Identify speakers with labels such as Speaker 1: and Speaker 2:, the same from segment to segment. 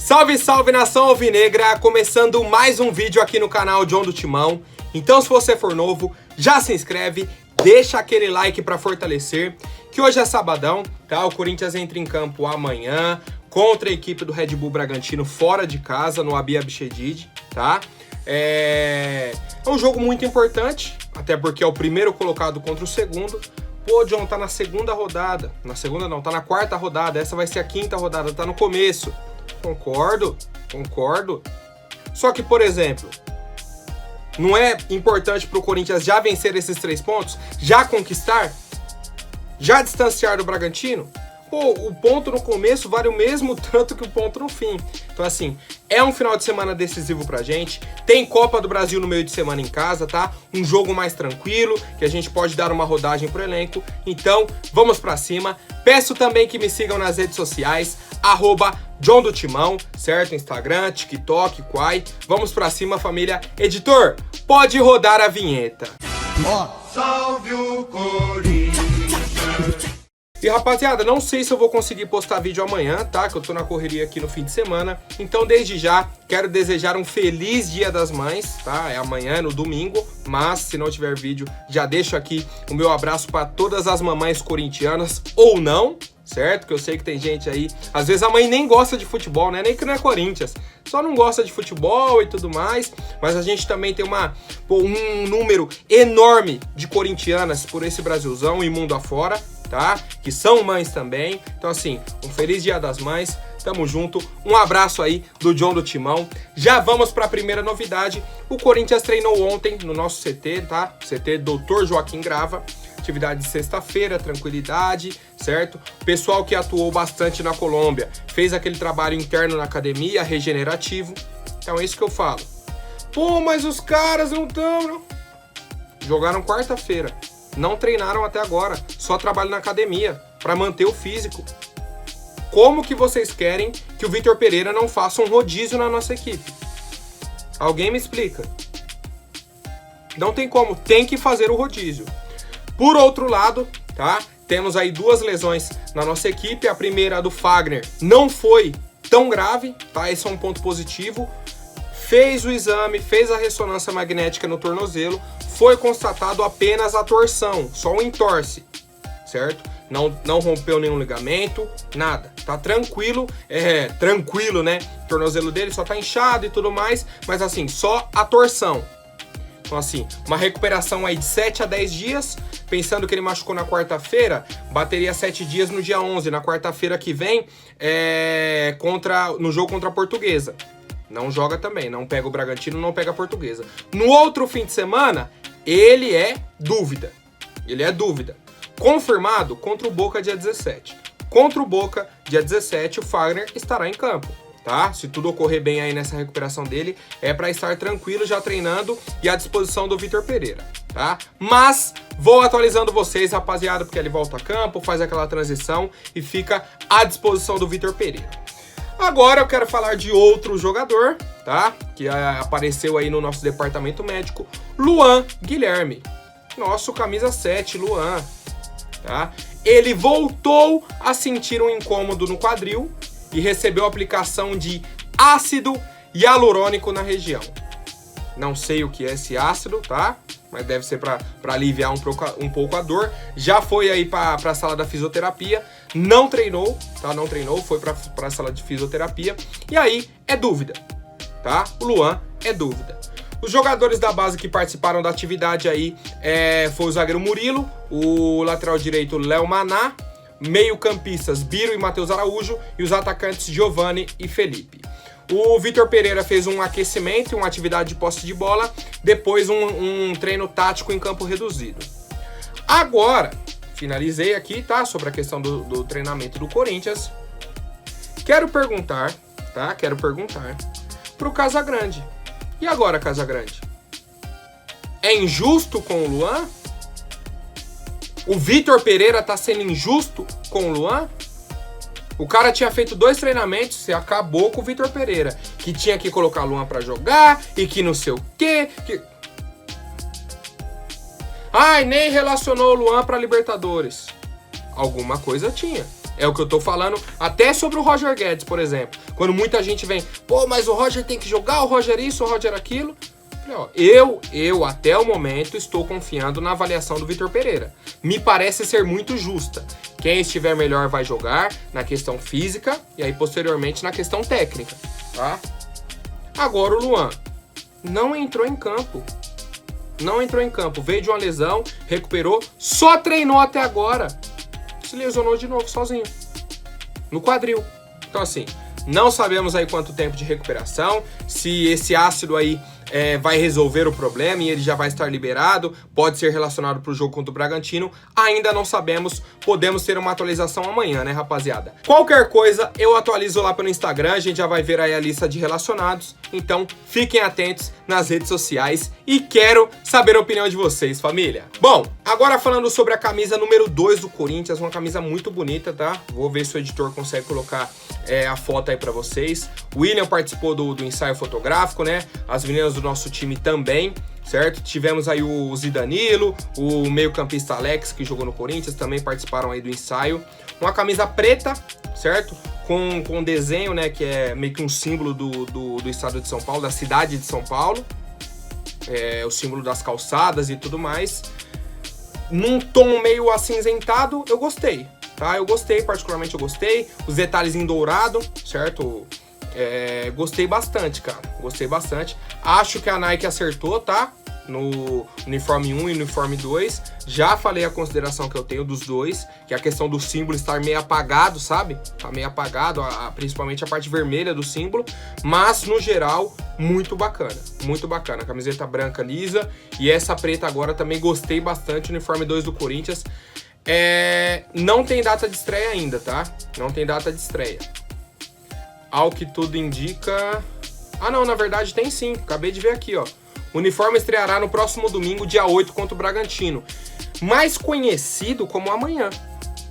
Speaker 1: Salve, salve, nação alvinegra! Começando mais um vídeo aqui no canal John do Timão. Então, se você for novo, já se inscreve, deixa aquele like para fortalecer, que hoje é sabadão, tá? O Corinthians entra em campo amanhã contra a equipe do Red Bull Bragantino fora de casa, no Abi Abichedid, tá? É um jogo muito importante, até porque é o primeiro colocado contra o segundo. Pô, John, tá na segunda rodada. Na segunda não, tá na quarta rodada. Essa vai ser a quinta rodada, tá no começo. Concordo. Só que, por exemplo, não é importante pro Corinthians já vencer esses 3 pontos? Já conquistar? Já distanciar do Bragantino? Pô, o ponto no começo vale o mesmo tanto que o ponto no fim. Então, assim, é um final de semana decisivo pra gente. Tem Copa do Brasil no meio de semana em casa, tá? Um jogo mais tranquilo, que a gente pode dar uma rodagem pro elenco. Então, vamos pra cima. Peço também que me sigam nas redes sociais, @John do Timão, certo? Instagram, TikTok, Quai. Vamos pra cima, família. Editor, pode rodar a vinheta.
Speaker 2: Salve o Corinthians!
Speaker 1: E rapaziada, não sei se eu vou conseguir postar vídeo amanhã, tá? Que eu tô na correria aqui no fim de semana. Então, desde já, quero desejar um feliz Dia das Mães, tá? É amanhã, no domingo. Mas, se não tiver vídeo, já deixo aqui o meu abraço para todas as mamães corintianas, ou não, certo? Que eu sei que tem gente aí... Às vezes a mãe nem gosta de futebol, né? Nem que não é Corinthians. Só não gosta de futebol e tudo mais. Mas a gente também tem um número enorme de corintianas por esse Brasilzão e mundo afora, tá? Que são mães também. Então, assim, um feliz Dia das Mães. Tamo junto. Um abraço aí do John do Timão. Já vamos para a primeira novidade. O Corinthians treinou ontem no nosso CT, tá? CT Dr. Joaquim Grava. Atividade de sexta-feira, tranquilidade, certo? Pessoal que atuou bastante na Colômbia fez aquele trabalho interno na academia, regenerativo. Então é isso que eu falo. Pô, mas os caras não estão... Jogaram quarta-feira. Não treinaram até agora, só trabalham na academia para manter o físico. Como que vocês querem que o Vitor Pereira não faça um rodízio na nossa equipe? Alguém me explica. Não tem como, tem que fazer o rodízio. Por outro lado, tá? Temos aí 2 lesões na nossa equipe. A primeira, a do Fagner, não foi tão grave, tá? Esse é um ponto positivo. Fez o exame, fez a ressonância magnética no tornozelo, foi constatado apenas a torção, só o entorse, certo? Não rompeu nenhum ligamento, nada. Tá tranquilo, tranquilo, né? O tornozelo dele só tá inchado e tudo mais, mas assim, só a torção. Então assim, uma recuperação aí de 7 a 10 dias, pensando que ele machucou na quarta-feira, bateria 7 dias no dia 11, na quarta-feira que vem, no jogo contra a Portuguesa. Não joga também, não pega o Bragantino, não pega a Portuguesa. No outro fim de semana, ele é dúvida. Confirmado contra o Boca dia 17. Contra o Boca, dia 17, o Fagner estará em campo, tá? Se tudo ocorrer bem aí nessa recuperação dele, é para estar tranquilo, já treinando e à disposição do Vitor Pereira, tá? Mas vou atualizando vocês, rapaziada, porque ele volta a campo, faz aquela transição e fica à disposição do Vitor Pereira. Agora eu quero falar de outro jogador, tá? Que apareceu aí no nosso departamento médico, Luan Guilherme. Nosso camisa 7, Luan, tá? Ele voltou a sentir um incômodo no quadril e recebeu aplicação de ácido hialurônico na região. Não sei o que é esse ácido, tá? Mas deve ser para aliviar um pouco a dor. Já foi aí para a sala da fisioterapia. Não treinou, tá? Não treinou, foi para a sala de fisioterapia. E aí é dúvida, tá? O Luan é dúvida. Os jogadores da base que participaram da atividade aí foi o zagueiro Murilo, o lateral direito Léo Maná, meio-campistas Biro e Matheus Araújo e os atacantes Giovani e Felipe. O Vitor Pereira fez um aquecimento, uma atividade de posse de bola, depois um treino tático em campo reduzido. Agora, finalizei aqui, tá? Sobre a questão do treinamento do Corinthians. Quero perguntar pro Casagrande. E agora, Casagrande? É injusto com o Luan? O Vitor Pereira tá sendo injusto com o Luan? O cara tinha feito 2 treinamentos, você acabou com o Vitor Pereira, que tinha que colocar o Luan pra jogar e que não sei o quê. Ai, nem relacionou o Luan pra Libertadores. Alguma coisa tinha. É o que eu tô falando, até sobre o Roger Guedes, por exemplo. Quando muita gente vem, pô, mas o Roger tem que jogar, o Roger isso, o Roger aquilo. Eu, até o momento, estou confiando na avaliação do Vitor Pereira. Me parece ser muito justa. Quem estiver melhor vai jogar na questão física e aí, posteriormente, na questão técnica, tá? Agora o Luan não entrou em campo. Não entrou em campo. Veio de uma lesão, recuperou, só treinou até agora. Se lesionou de novo, sozinho. No quadril. Então, assim, não sabemos aí quanto tempo de recuperação, se esse ácido aí vai resolver o problema e ele já vai estar liberado, pode ser relacionado para o jogo contra o Bragantino, ainda não sabemos, podemos ter uma atualização amanhã, né, rapaziada? Qualquer coisa, eu atualizo lá pelo Instagram, a gente já vai ver aí a lista de relacionados, então fiquem atentos nas redes sociais e quero saber a opinião de vocês, família. Bom, agora falando sobre a camisa número 2 do Corinthians, uma camisa muito bonita, tá? Vou ver se o editor consegue colocar a foto aí para vocês. O William participou do ensaio fotográfico, né? As meninas do nosso time também, certo? Tivemos aí o Zidanilo, o meio-campista Alex, que jogou no Corinthians, também participaram aí do ensaio. Uma camisa preta, certo? Com desenho, né? Que é meio que um símbolo do estado de São Paulo, da cidade de São Paulo. O símbolo das calçadas e tudo mais. Num tom meio acinzentado, eu gostei, tá? Eu gostei, particularmente eu gostei. Os detalhes em dourado, certo? Gostei bastante, cara. Gostei bastante. Acho que a Nike acertou, tá? No uniforme 1 e no uniforme 2. Já falei a consideração que eu tenho dos dois, que é a questão do símbolo estar meio apagado, sabe? Tá meio apagado, principalmente a parte vermelha do símbolo. Mas, no geral, muito bacana. Muito bacana. Camiseta branca lisa. E essa preta agora também gostei bastante. Uniforme 2 do Corinthians. Não tem data de estreia ainda, tá? Não tem data de estreia. Ao que tudo indica... Ah, não, na verdade tem sim. Acabei de ver aqui, ó. O uniforme estreará no próximo domingo, dia 8, contra o Bragantino. Mais conhecido como amanhã,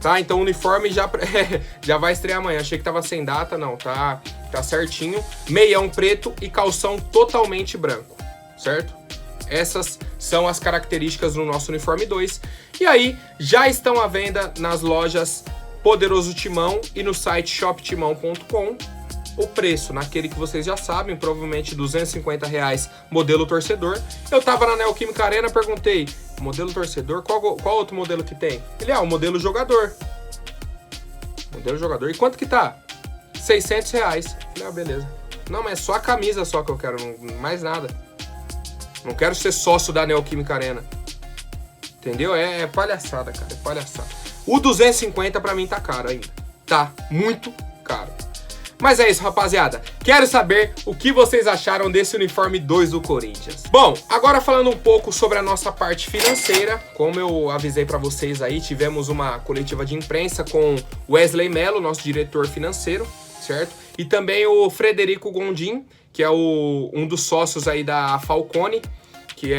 Speaker 1: tá? Então o uniforme já vai estrear amanhã. Achei que tava sem data, não. Tá certinho. Meião preto e calção totalmente branco, certo? Essas são as características do nosso uniforme 2. E aí, já estão à venda nas lojas Poderoso Timão e no site shoptimão.com. O preço, naquele que vocês já sabem, provavelmente R$250, modelo torcedor. Eu tava na Neoquímica Arena, perguntei, modelo torcedor, qual outro modelo que tem? Ele o modelo jogador. Modelo jogador. E quanto que tá? R$600. Falei, beleza. Não, mas é só a camisa só que eu quero, não, mais nada. Não quero ser sócio da Neoquímica Arena. Entendeu? É palhaçada, cara, é palhaçada. O 250 pra mim tá caro ainda. Tá muito caro. Mas é isso, rapaziada. Quero saber o que vocês acharam desse uniforme 2 do Corinthians. Bom, agora falando um pouco sobre a nossa parte financeira. Como eu avisei pra vocês aí, tivemos uma coletiva de imprensa com Wesley Mello, nosso diretor financeiro, certo? E também o Frederico Gondim, que é um dos sócios aí da Falcone, que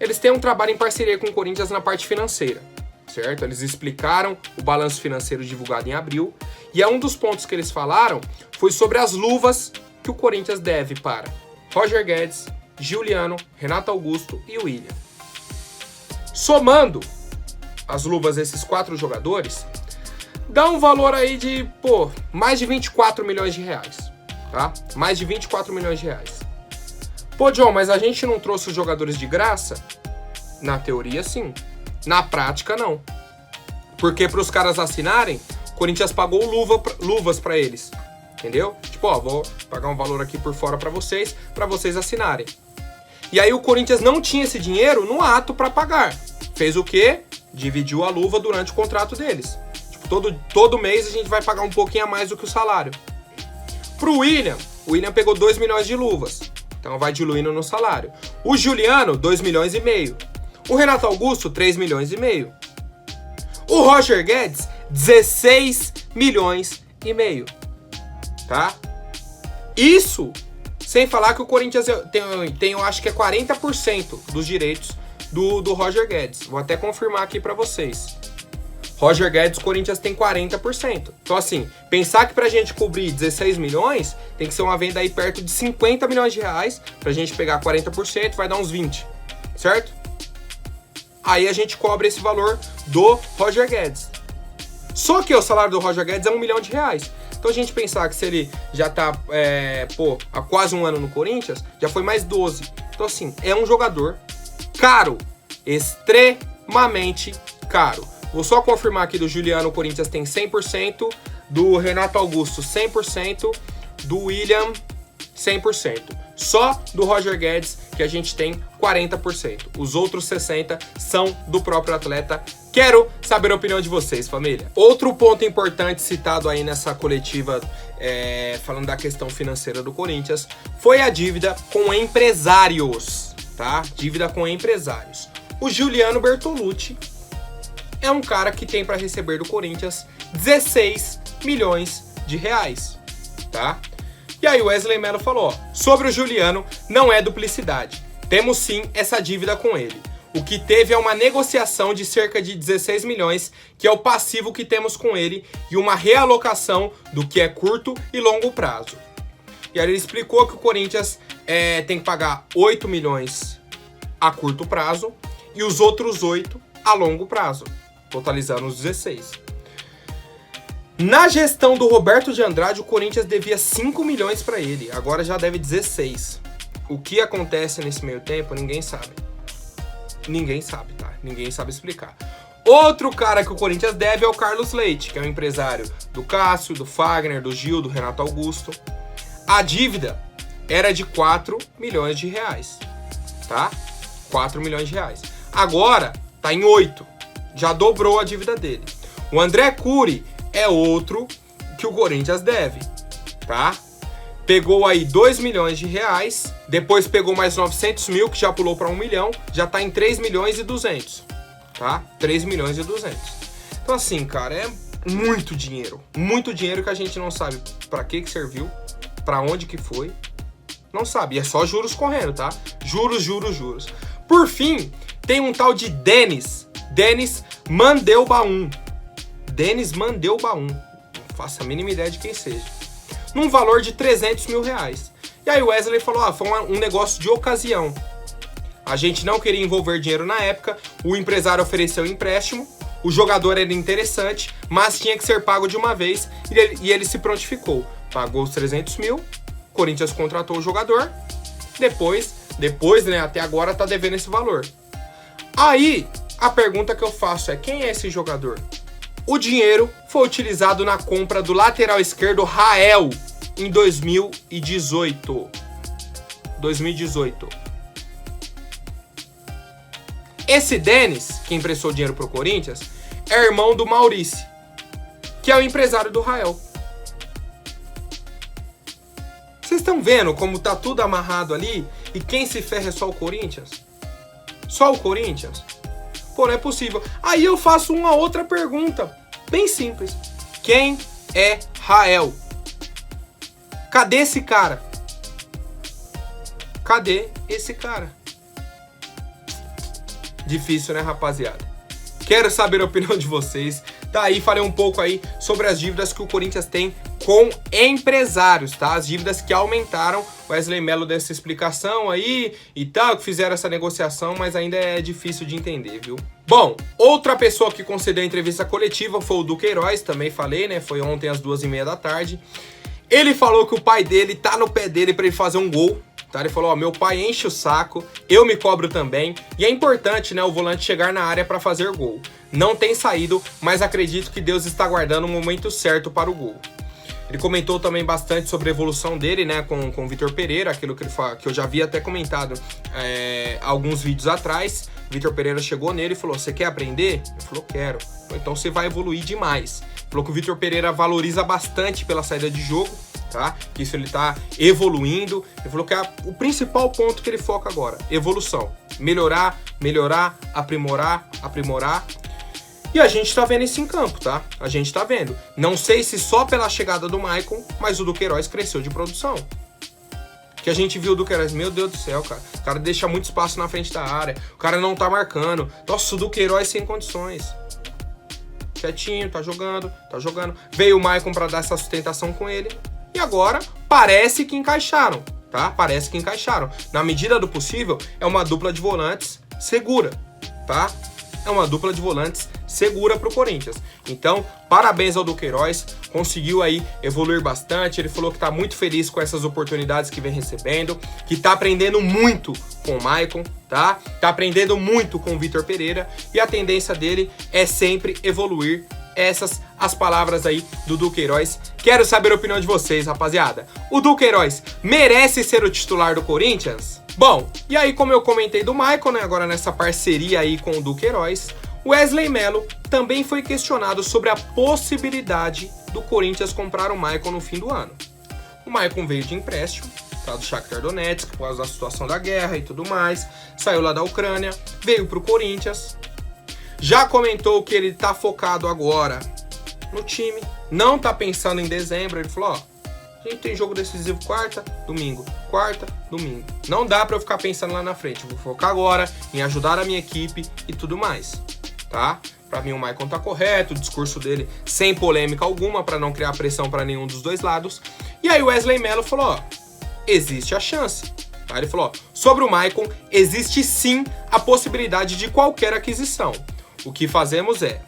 Speaker 1: eles têm um trabalho em parceria com o Corinthians na parte financeira, certo? Eles explicaram o balanço financeiro divulgado em abril. E um dos pontos que eles falaram foi sobre as luvas que o Corinthians deve para Roger Guedes, Giuliano, Renato Augusto e William. Somando as luvas desses 4 jogadores, dá um valor aí de, mais de 24 milhões de reais, tá? Mais de 24 milhões de reais. Pô, John, mas a gente não trouxe os jogadores de graça? Na teoria, sim. Na prática, não. Porque para os caras assinarem, o Corinthians pagou luvas para eles, entendeu? Tipo, vou pagar um valor aqui por fora para vocês assinarem. E aí o Corinthians não tinha esse dinheiro no ato para pagar. Fez o quê? Dividiu a luva durante o contrato deles. Tipo, todo mês a gente vai pagar um pouquinho a mais do que o salário. Pro William, o William pegou 2 milhões de luvas. Então vai diluindo no salário. O Giuliano, 2 milhões e meio. O Renato Augusto, 3 milhões e meio. O Roger Guedes, 16 milhões e meio, tá? Isso sem falar que o Corinthians tem eu acho que é 40% dos direitos do Roger Guedes. Vou até confirmar aqui pra vocês. Roger Guedes, o Corinthians tem 40%. Então assim, pensar que pra gente cobrir 16 milhões, tem que ser uma venda aí perto de 50 milhões de reais. Pra gente pegar 40%, vai dar uns 20, certo? Aí a gente cobre esse valor do Roger Guedes. Só que o salário do Roger Guedes é R$1 milhão. Então a gente pensar que se ele já tá, há quase um ano no Corinthians, já foi mais 12. Então assim, é um jogador caro, extremamente caro. Vou só confirmar aqui do Juliano, o Corinthians tem 100%, do Renato Augusto 100%, do William 100%. Só do Roger Guedes que a gente tem 40%. Os outros 60% são do próprio atleta. Quero saber a opinião de vocês, família. Outro ponto importante citado aí nessa coletiva, falando da questão financeira do Corinthians, foi a dívida com empresários, tá? Dívida com empresários. O Juliano Bertolucci é um cara que tem para receber do Corinthians R$16 milhões, tá? E aí o Wesley Mello falou, ó, sobre o Juliano, não é duplicidade. Temos sim essa dívida com ele. O que teve é uma negociação de cerca de 16 milhões, que é o passivo que temos com ele, e uma realocação do que é curto e longo prazo. E aí ele explicou que o Corinthians tem que pagar 8 milhões a curto prazo e os outros 8 a longo prazo, totalizando os 16. Na gestão do Roberto de Andrade, o Corinthians devia 5 milhões para ele, agora já deve 16. O que acontece nesse meio tempo, ninguém sabe. Ninguém sabe, tá? Ninguém sabe explicar. Outro cara que o Corinthians deve é o Carlos Leite, que é um empresário do Cássio, do Fagner, do Gil, do Renato Augusto. A dívida era de 4 milhões de reais, tá? 4 milhões de reais. Agora tá em 8, já dobrou a dívida dele. O André Curi é outro que o Corinthians deve, tá? Pegou aí 2 milhões de reais, depois pegou mais 900 mil, que já pulou para 1 milhão, já tá em 3 milhões e 200, tá? 3 milhões e 200. Então assim, cara, é muito dinheiro que a gente não sabe para que serviu, para onde que foi, não sabe, e é só juros correndo, tá? Juros. Por fim, tem um tal de Denis Mandelbaum. Denis Mandelbaum, não faço a mínima ideia de quem seja, num valor de 300 mil reais. E aí o Wesley falou, foi um negócio de ocasião. A gente não queria envolver dinheiro na época, o empresário ofereceu um empréstimo, o jogador era interessante, mas tinha que ser pago de uma vez, e ele se prontificou. Pagou os 300 mil, o Corinthians contratou o jogador, depois, né, até agora tá devendo esse valor. Aí, a pergunta que eu faço é, quem é esse jogador? O dinheiro foi utilizado na compra do lateral esquerdo Rael em 2018. Esse Denis, que emprestou dinheiro pro Corinthians, é irmão do Maurício, que é o empresário do Rael. Vocês estão vendo como tá tudo amarrado ali e quem se ferra é só o Corinthians? Só o Corinthians? Pô, não é possível. Aí eu faço uma outra pergunta, bem simples. Quem é Rael? Cadê esse cara? Cadê esse cara? Difícil, né, rapaziada? Quero saber a opinião de vocês. Tá aí, falei um pouco aí sobre as dívidas que o Corinthians tem com empresários, tá? As dívidas que aumentaram. O Wesley Mello deu essa explicação aí e tal, que fizeram essa negociação, mas ainda é difícil de entender, viu? Bom, outra pessoa que concedeu a entrevista coletiva foi o Duqueiroz, também falei, né? Foi ontem às 2h30 da tarde. Ele falou que o pai dele tá no pé dele pra ele fazer um gol, tá? Ele falou, ó, meu pai enche o saco, eu me cobro também, e é importante, né, o volante chegar na área pra fazer gol. Não tem saído, mas acredito que Deus está guardando o momento certo para o gol. Ele comentou também bastante sobre a evolução dele, né, com o Vitor Pereira, aquilo que eu já havia até comentado alguns vídeos atrás. Vitor Pereira chegou nele e falou, você quer aprender? Ele falou, quero. Então você vai evoluir demais. Falou que o Vitor Pereira valoriza bastante pela saída de jogo, tá? Que isso ele tá evoluindo. Ele falou que é o principal ponto que ele foca agora, evolução. Melhorar, aprimorar. E a gente tá vendo isso em campo, tá? A gente tá vendo. Não sei se só pela chegada do Maicon, mas o Duqueiroz cresceu de produção. Que a gente viu o Duqueiroz, meu Deus do céu, cara. O cara deixa muito espaço na frente da área. O cara não tá marcando. Nossa, o Duqueiroz sem condições. Quietinho, tá jogando. Veio o Maicon pra dar essa sustentação com ele. E agora, parece que encaixaram, tá? Parece que encaixaram. Na medida do possível, é uma dupla de volantes segura, tá? é uma dupla de volantes segura para o Corinthians. Então, parabéns ao Duqueiroz, conseguiu aí evoluir bastante. Ele falou que está muito feliz com essas oportunidades que vem recebendo, que está aprendendo muito com o Maicon, tá? Tá aprendendo muito com o Vitor Pereira e a tendência dele é sempre evoluir. Essas as palavras aí do Duqueiroz. Quero saber a opinião de vocês, rapaziada. O Duqueiroz merece ser o titular do Corinthians? Bom, e aí como eu comentei do Maicon, né, agora nessa parceria aí com o Duqueiroz, o Wesley Melo também foi questionado sobre a possibilidade do Corinthians comprar o Maicon no fim do ano. O Maicon veio de empréstimo, tá, do Shakhtar Donetsk, por causa da situação da guerra e tudo mais, saiu lá da Ucrânia, veio pro Corinthians, já comentou que ele tá focado agora no time, não tá pensando em dezembro. Ele falou, ó, a gente tem jogo decisivo quarta, domingo. Não dá pra eu ficar pensando lá na frente, eu vou focar agora em ajudar a minha equipe e tudo mais, tá? Pra mim o Maicon tá correto, o discurso dele sem polêmica alguma, pra não criar pressão pra nenhum dos dois lados. E aí o Wesley Melo falou, ó, existe a chance. Tá? Ele falou, ó, sobre o Maicon, existe sim a possibilidade de qualquer aquisição. O que fazemos é,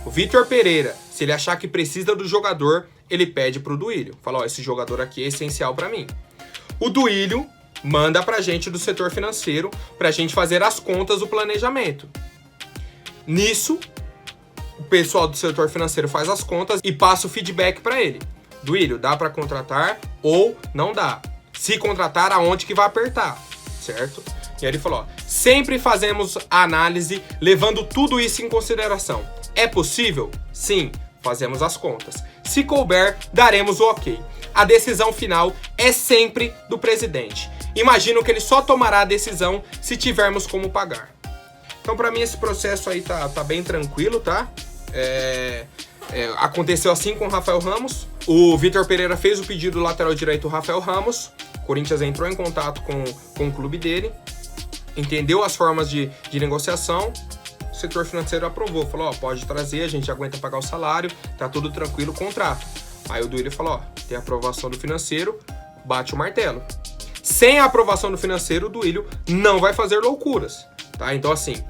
Speaker 1: o Vitor Pereira, se ele achar que precisa do jogador, ele pede pro Duílio. Fala, ó, esse jogador aqui é essencial pra mim. O Duílio manda pra gente do setor financeiro pra gente fazer as contas do planejamento. Nisso, o pessoal do setor financeiro faz as contas e passa o feedback pra ele. Duílio, dá pra contratar ou não dá? Se contratar, aonde que vai apertar, certo? E aí ele falou, ó, sempre fazemos a análise levando tudo isso em consideração. É possível? Sim, fazemos as contas. Se couber, daremos o ok. A decisão final é sempre do presidente. Imagino que ele só tomará a decisão se tivermos como pagar. Então, pra mim, esse processo aí tá bem tranquilo, tá? Aconteceu assim com o Rafael Ramos. O Vitor Pereira fez o pedido do lateral direito Rafael Ramos. O Corinthians entrou em contato com o clube dele. Entendeu as formas de negociação, o setor financeiro aprovou, falou, ó, pode trazer, a gente aguenta pagar o salário, tá tudo tranquilo, contrato. Aí o Duílio falou, ó, tem a aprovação do financeiro, bate o martelo. Sem a aprovação do financeiro, o Duílio não vai fazer loucuras, tá? Então assim,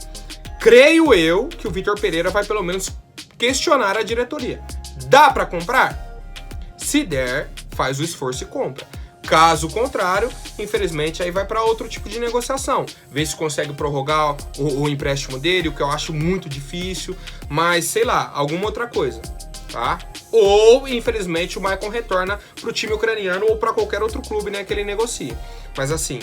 Speaker 1: creio eu que o Vitor Pereira vai pelo menos questionar a diretoria. Dá pra comprar? Se der, faz o esforço e compra. Caso contrário, infelizmente, aí vai para outro tipo de negociação. Vê se consegue prorrogar o empréstimo dele, o que eu acho muito difícil, mas sei lá, alguma outra coisa, tá? Ou, infelizmente, o Maicon retorna pro time ucraniano ou para qualquer outro clube, né, que ele negocie. Mas assim,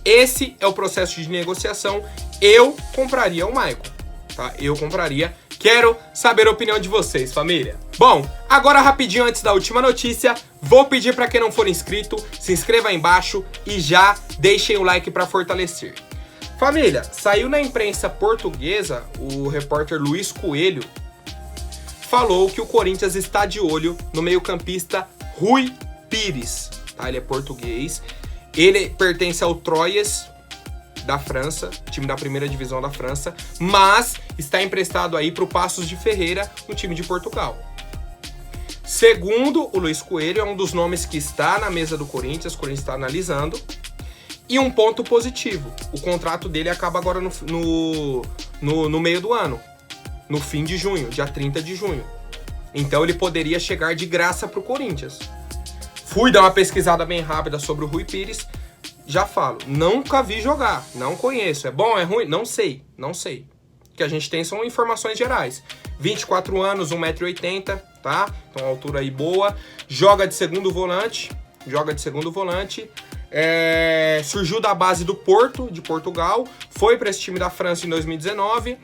Speaker 1: esse é o processo de negociação. Eu compraria o Maicon, tá? Eu compraria. Quero saber a opinião de vocês, família. Bom, agora rapidinho antes da última notícia, vou pedir para quem não for inscrito, se inscreva aí embaixo e já deixem o like para fortalecer. Família, saiu na imprensa portuguesa, o repórter Luiz Coelho falou que o Corinthians está de olho no meio-campista Rui Pires, tá? Ele é português, ele pertence ao Troyes da França, time da primeira divisão da França, mas está emprestado aí para o Paços de Ferreira, um time de Portugal. Segundo o Luiz Coelho, é um dos nomes que está na mesa do Corinthians, o Corinthians está analisando. E um ponto positivo, o contrato dele acaba agora no meio do ano, no fim de junho, dia 30 de junho. Então ele poderia chegar de graça para o Corinthians. Fui dar uma pesquisada bem rápida sobre o Rui Pires. Já falo, nunca vi jogar, não conheço. É bom, é ruim? Não sei. O que a gente tem são informações gerais. 24 anos, 1,80 m, tá? Então, altura aí boa. Joga de segundo volante. Surgiu da base do Porto, de Portugal. Foi para esse time da França em 2019.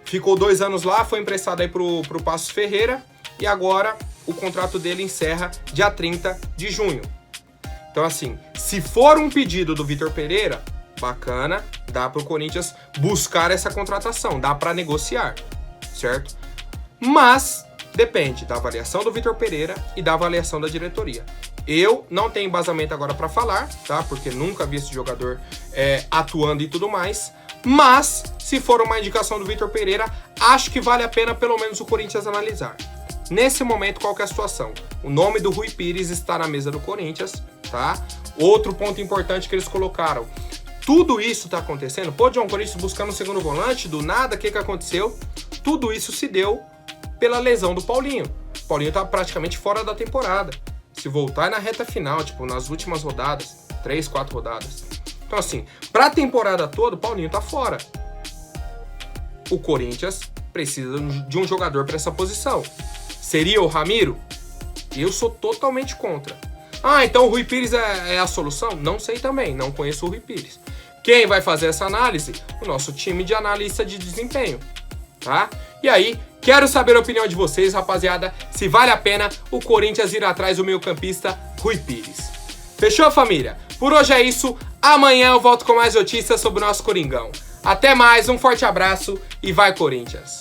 Speaker 1: Ficou 2 anos lá, foi emprestado aí pro Paços Ferreira. E agora o contrato dele encerra dia 30 de junho. Então, assim, se for um pedido do Vitor Pereira, bacana, dá para o Corinthians buscar essa contratação, dá para negociar, certo? Mas depende da avaliação do Vitor Pereira e da avaliação da diretoria. Eu não tenho embasamento agora para falar, tá? Porque nunca vi esse jogador atuando e tudo mais. Mas, se for uma indicação do Vitor Pereira, acho que vale a pena pelo menos o Corinthians analisar. Nesse momento, qual que é a situação? O nome do Rui Pires está na mesa do Corinthians, tá? Outro ponto importante que eles colocaram. tudo isso tá acontecendo. Pô, John Corinthians buscando um segundo volante, do nada, o que aconteceu? Tudo isso se deu pela lesão do Paulinho. O Paulinho tá praticamente fora da temporada. Se voltar na reta final, tipo, nas últimas rodadas, 3, 4 rodadas. Então, assim, pra temporada toda, o Paulinho tá fora. O Corinthians precisa de um jogador para essa posição. Seria o Ramiro? Eu sou totalmente contra. Ah, então o Rui Pires é a solução? Não sei também, não conheço o Rui Pires. Quem vai fazer essa análise? O nosso time de analista de desempenho, tá? E aí, quero saber a opinião de vocês, rapaziada, se vale a pena o Corinthians ir atrás do meio-campista Rui Pires. Fechou, família? Por hoje é isso. Amanhã eu volto com mais notícias sobre o nosso Coringão. Até mais, um forte abraço e vai Corinthians!